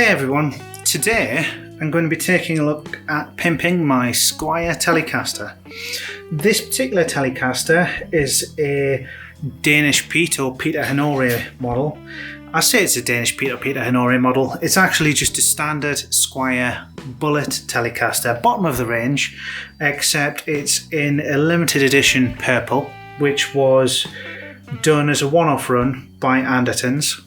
Hey everyone, today I'm going to be taking a look at pimping my Squier telecaster. This particular telecaster is a Danish Pete or Peter Honore model. I say it's a Danish Pete or Peter Honore model. It's actually just a standard Squier bullet telecaster, bottom of the range, except it's in a limited edition purple, which was done as a one-off run by Andertons.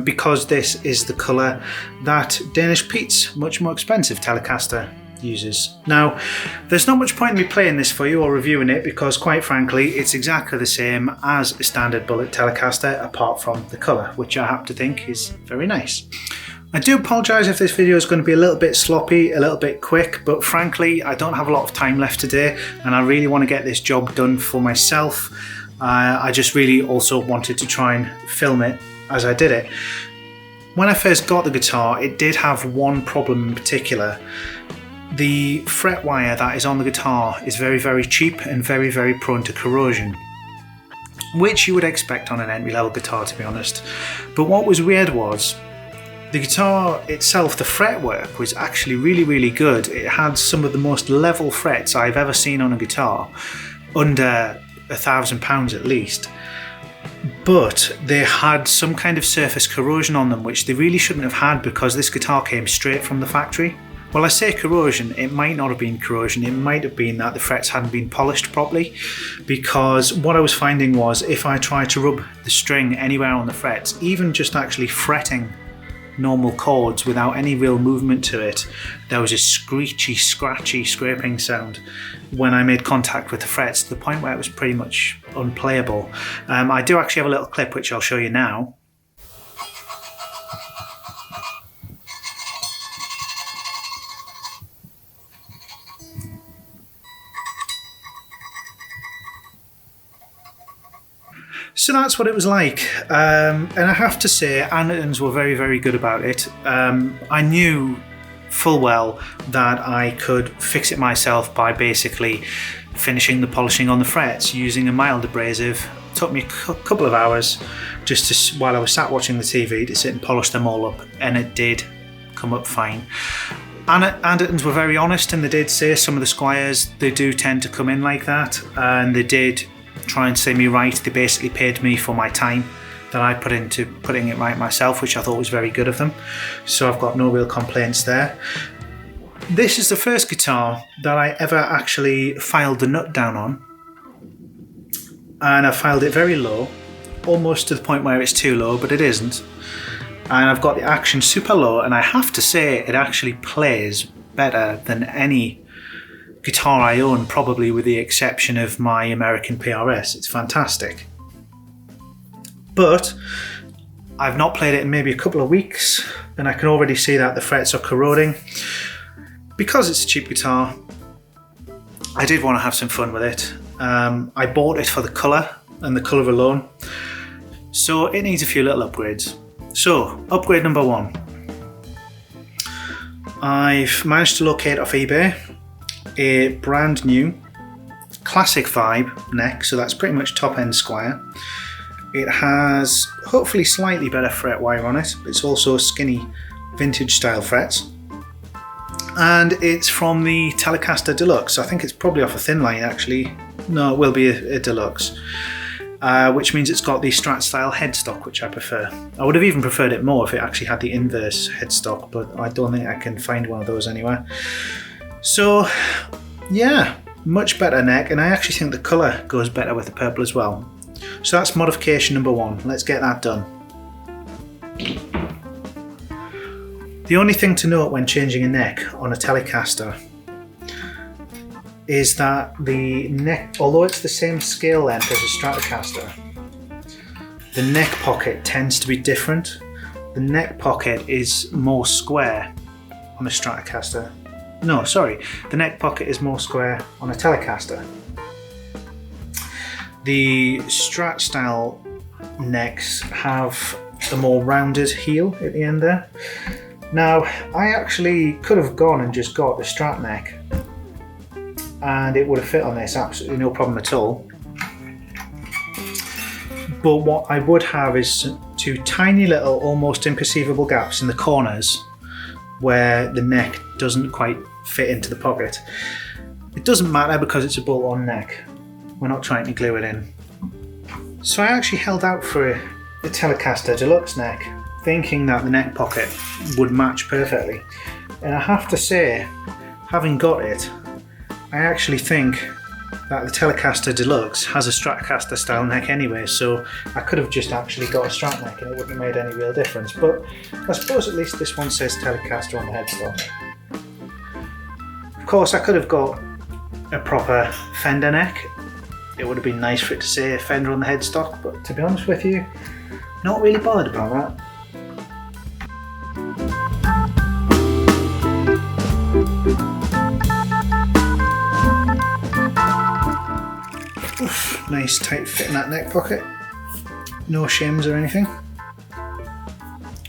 Because this is the colour that Danish Pete's much more expensive telecaster uses. Now, there's not much point in me playing this for you or reviewing it because quite frankly it's exactly the same as a standard bullet telecaster apart from the colour, which I happen to think is very nice. I do apologise if this video is going to be a little bit sloppy, a little bit quick, but frankly I don't have a lot of time left today and I really want to get this job done for myself. I just really also wanted to try and film it as I did it. When I first got the guitar, it did have one problem in particular. The fret wire that is on the guitar is very cheap and very prone to corrosion, which you would expect on an entry-level guitar, to be honest. But what was weird was the guitar itself, the fretwork was actually really good. It had some of the most level frets I've ever seen on a guitar, under £1,000 at least. But they had some kind of surface corrosion on them, which they really shouldn't have had because this guitar came straight from the factory. Well, I say corrosion, it might not have been corrosion, it might have been that the frets hadn't been polished properly, because what I was finding was if I tried to rub the string anywhere on the frets, even just actually fretting normal chords without any real movement to it, there was a screechy, scratchy, scraping sound when I made contact with the frets, to the point where it was pretty much unplayable. I do actually have a little clip which I'll show you now. So that's what it was like, and I have to say Andertons were very good about it. I knew full well that I could fix it myself by basically finishing the polishing on the frets using a mild abrasive. It took me a couple of hours just to, while I was sat watching the TV, to sit and polish them all up, and it did come up fine. Andertons were very honest, and they did say some of the Squiers, they do tend to come in like that, and they did try and say me right. They basically paid me for my time that I put into putting it right myself, which I thought was very good of them. So I've got no real complaints there. This is the first guitar that I ever actually filed the nut down on, and I filed it very low, almost to the point where it's too low, but it isn't. And I've got the action super low, and I have to say it actually plays better than any guitar I own, probably with the exception of my American PRS. It's fantastic. But I've not played it in maybe a couple of weeks, and I can already see that the frets are corroding. Because it's a cheap guitar, I did want to have some fun with it. I bought it for the colour, and the colour alone. So it needs a few little upgrades. So, upgrade number one. I've managed to locate off eBay a brand new classic vibe neck, so that's pretty much top end Squier. It has hopefully slightly better fret wire on it, but it's also skinny vintage style frets, and it's from the Telecaster Deluxe. I think it's probably off a thin line actually. No, it will be a Deluxe, which means it's got the Strat style headstock, which I prefer. I would have even preferred it more if it actually had the inverse headstock, but I don't think I can find one of those anywhere. So yeah, much better neck, and I actually think the colour goes better with the purple as well. So that's modification number one. Let's get that done. The only thing to note when changing a neck on a Telecaster is that the neck, although it's the same scale length as a Stratocaster, the neck pocket tends to be different. The neck pocket is more square on a Stratocaster. No, sorry, the neck pocket is more square on a Telecaster. The Strat style necks have a more rounded heel at the end there. Now, I actually could have gone and just got the Strat neck and it would have fit on this, absolutely no problem at all. But what I would have is two tiny little, almost imperceivable gaps in the corners where the neck doesn't quite fit into the pocket. It doesn't matter because it's a bolt-on neck. We're not trying to glue it in. So I actually held out for the Telecaster Deluxe neck, thinking that the neck pocket would match perfectly. And I have to say, having got it, I actually think that the Telecaster Deluxe has a Stratocaster style neck anyway, so I could have just actually got a Strat neck and it wouldn't have made any real difference. But I suppose at least this one says Telecaster on the headstock. Of course, I could have got a proper Fender neck. It would have been nice for it to say Fender on the headstock, but to be honest with you, not really bothered about that. Oof, nice tight fit in that neck pocket. No shims or anything.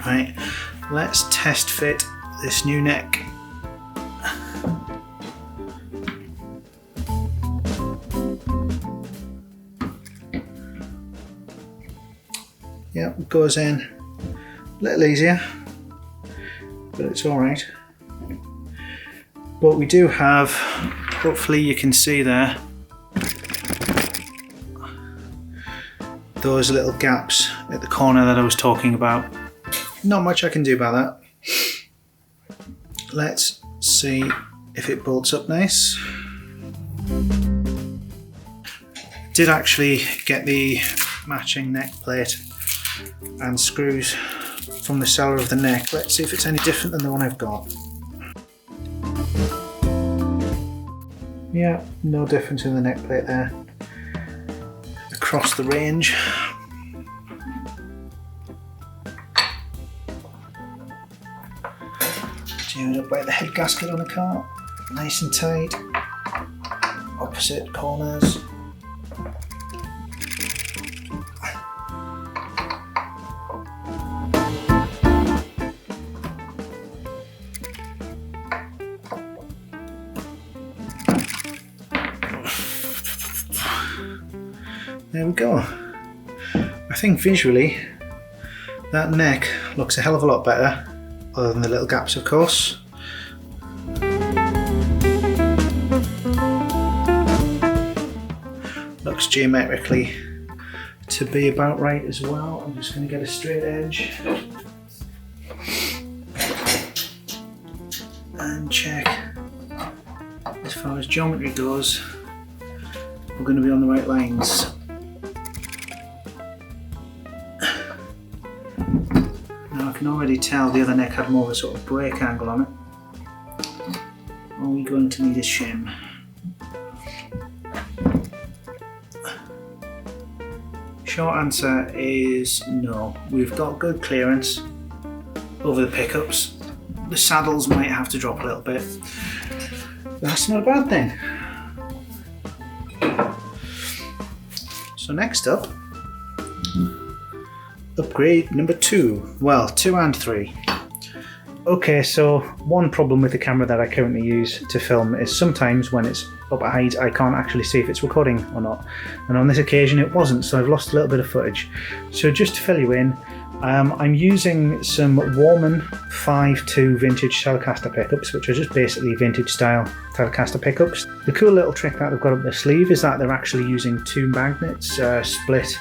Right, let's test fit this new neck. Yep, goes in a little easier, but it's alright. But we do have, hopefully you can see there, those little gaps at the corner that I was talking about. Not much I can do about that. Let's see if it bolts up nice. Did actually get the matching neck plate and screws from the seller of the neck. Let's see if it's any different than the one I've got. Yeah, no difference in the neck plate there. Across the range. Tune it up like the head gasket on a car. Nice and tight. Opposite corners. There we go. I think visually that neck looks a hell of a lot better, other than the little gaps of course. Looks geometrically to be about right as well. I'm just going to get a straight edge and check as far as geometry goes we're going to be on the right lines. Now I can already tell the other neck had more of a sort of break angle on it. Are we going to need a shim? Short answer is no. We've got good clearance over the pickups. The saddles might have to drop a little bit. That's not a bad thing. So next up, upgrade number 2. Well, 2 and 3. Okay, so one problem with the camera that I currently use to film is sometimes when it's up at height I can't actually see if it's recording or not, and on this occasion it wasn't, so I've lost a little bit of footage. So just to fill you in, I'm using some Warman 5.2 vintage Telecaster pickups, which are just basically vintage style Telecaster pickups. The cool little trick that I've got up their sleeve is that they're actually using 2 magnets, split,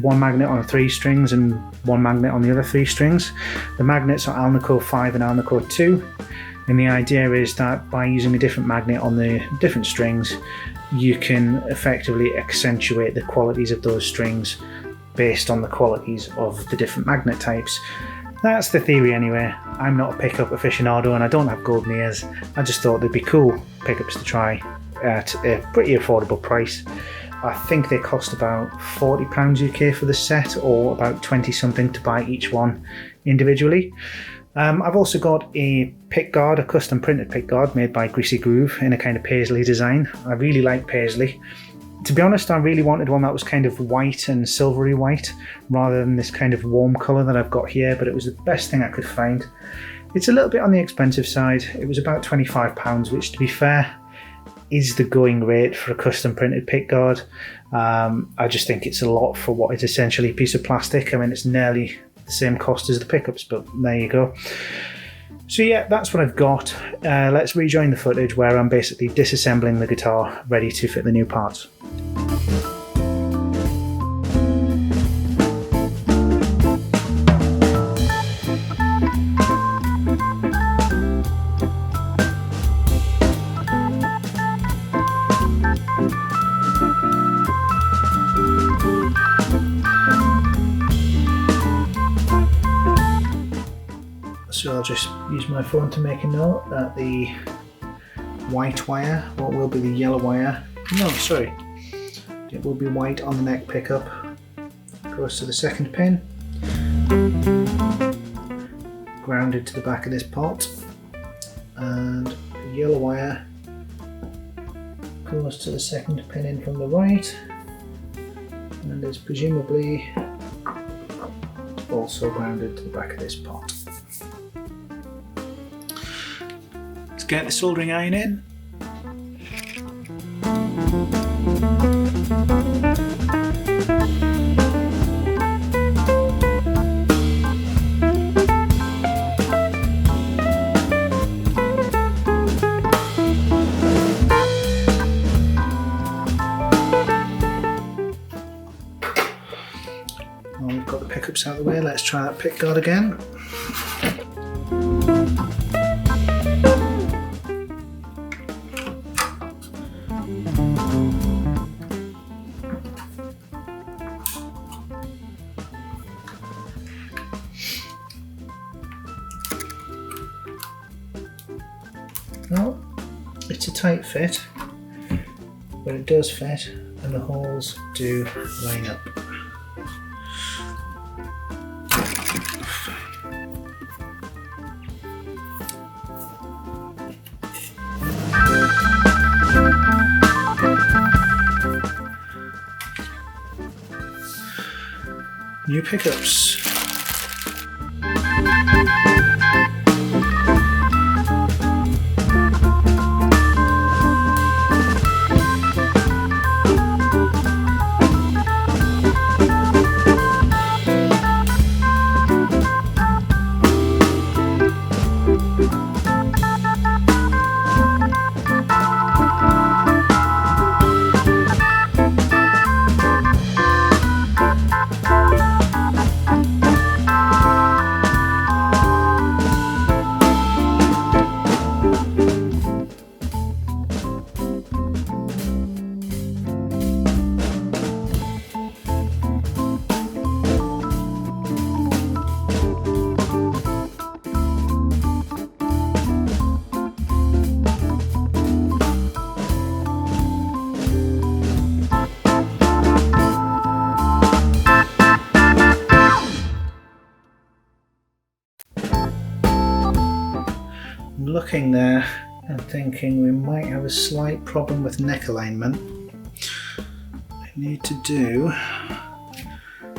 one magnet on 3 strings and one magnet on the other 3 strings. The magnets are Alnico 5 and Alnico 2, and the idea is that by using a different magnet on the different strings you can effectively accentuate the qualities of those strings based on the qualities of the different magnet types. That's the theory anyway. I'm not a pickup aficionado and I don't have golden ears. I just thought they'd be cool pickups to try at a pretty affordable price. I think they cost about £40 UK for the set, or about 20 something to buy each one individually. I've also got a pick guard, a custom printed pick guard made by Greasy Groove in a kind of paisley design. I really like paisley. To be honest, I really wanted one that was kind of white and silvery white rather than this kind of warm colour that I've got here, but it was the best thing I could find. It's a little bit on the expensive side. It was about £25, which to be fair is the going rate for a custom printed pickguard. I just think it's a lot for what is essentially a piece of plastic. I mean, it's nearly the same cost as the pickups, but there you go. So yeah, that's what I've got. Let's rejoin the footage where I'm basically disassembling the guitar, ready to fit the new parts. So I'll just use my phone to make a note that the white wire, what will be the yellow wire, no, sorry, it will be white on the neck pickup, goes to the second pin, grounded to the back of this pot, and the yellow wire goes to the second pin in from the right, and is presumably also grounded to the back of this pot. Let's get the soldering iron in. Well, we've got the pickups out of the way, let's try that pickguard again. Well, it's a tight fit, but it does fit and the holes do line up. New pickups. I'm looking there and thinking we might have a slight problem with neck alignment. I need to do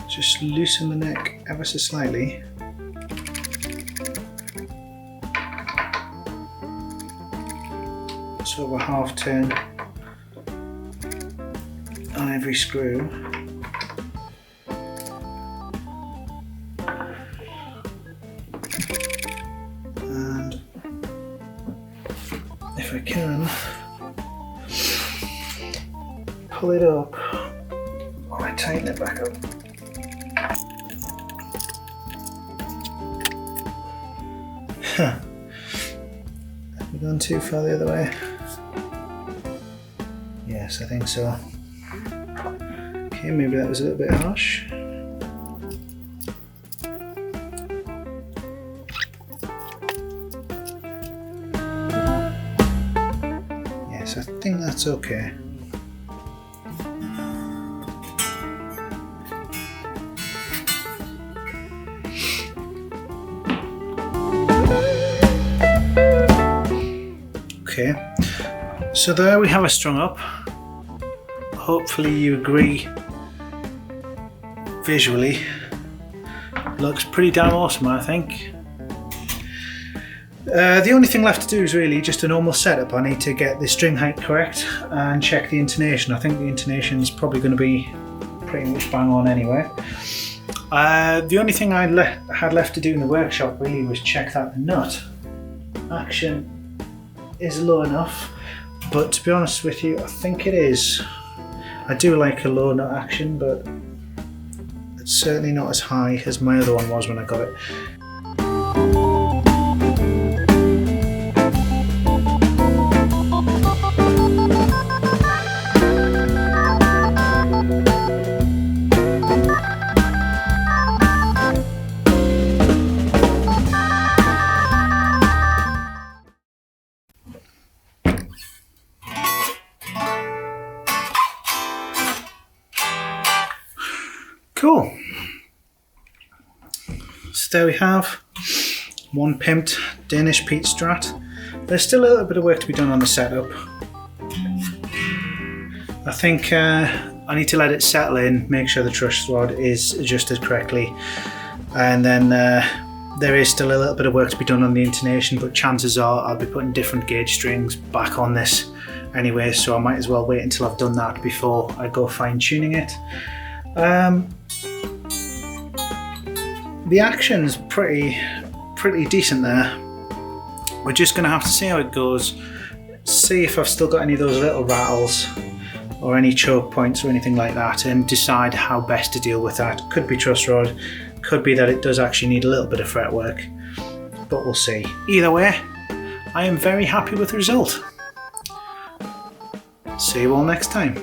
just loosen the neck ever so slightly. So over half turn on every screw. And if I can pull it up while I tighten it back up. Huh. Have we gone too far the other way? Yes, I think so. Okay, maybe that was a little bit harsh. Yes, I think that's okay. Okay, so there we have it strung up. Hopefully you agree visually. Looks pretty damn awesome, I think. The only thing left to do is really just a normal setup. I need to get the string height correct and check the intonation. I think the intonation is probably going to be pretty much bang on anyway. The only thing I had left to do in the workshop really was check that the nut action is low enough, but to be honest with you, I think it is. I do like a low nut action, but it's certainly not as high as my other one was when I got it. Cool. So there we have one pimped Danish Pete Strat. There's still a little bit of work to be done on the setup. I think I need to let it settle in, make sure the truss rod is adjusted correctly, and then there is still a little bit of work to be done on the intonation, but chances are I'll be putting different gauge strings back on this anyway, so I might as well wait until I've done that before I go fine tuning it. The action's pretty decent there. We're just going to have to see how it goes, see if I've still got any of those little rattles or any choke points or anything like that, and decide how best to deal with that. Could be truss rod, could be that it does actually need a little bit of fretwork, but we'll see. Either way, I am very happy with the result. See you all next time.